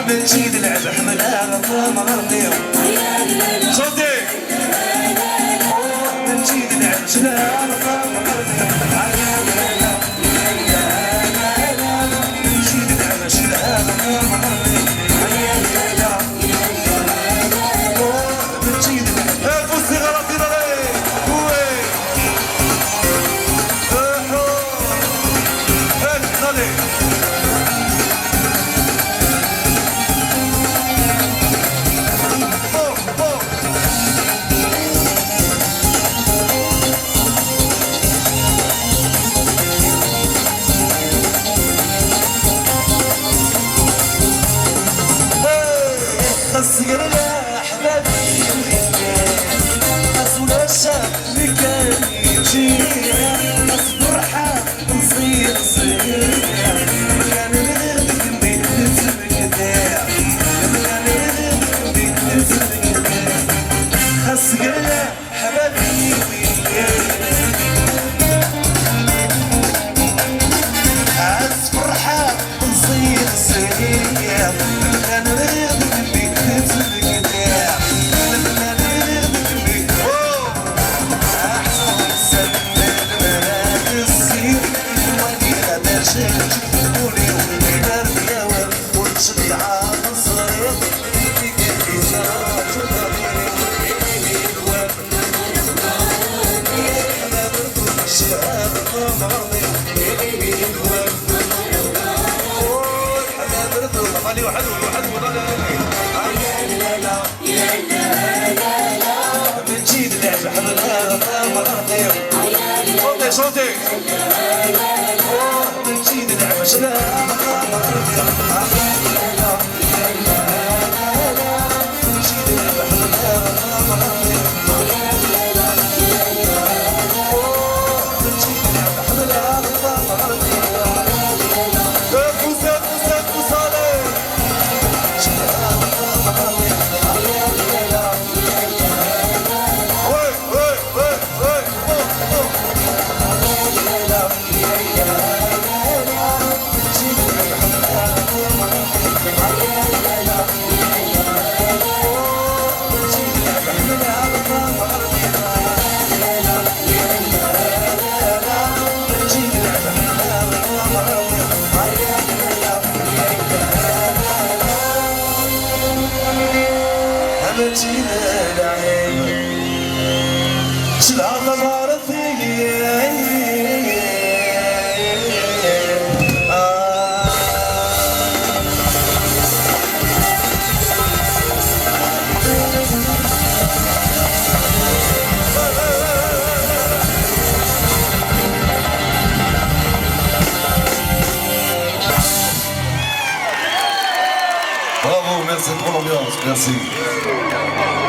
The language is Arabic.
بنشيد العب حملها غطام غربي صوتي بنشيد العب شلها غطام غربي بنشيد العب شلها غطام غربي بنشيد العب فوسي غلطي ضلي وي ضلي الصغير يا حبابي رسول الشاب اللي كان يجي فرحة نصير صغير كان نغدك بيت الكداع كان نغدك بيت الكداع الصغير يا حبابي عز فرحة نصير صغير كان نغدك صوتي بنشيد العب شلها Bravo, merci pour l'ambiance, merci.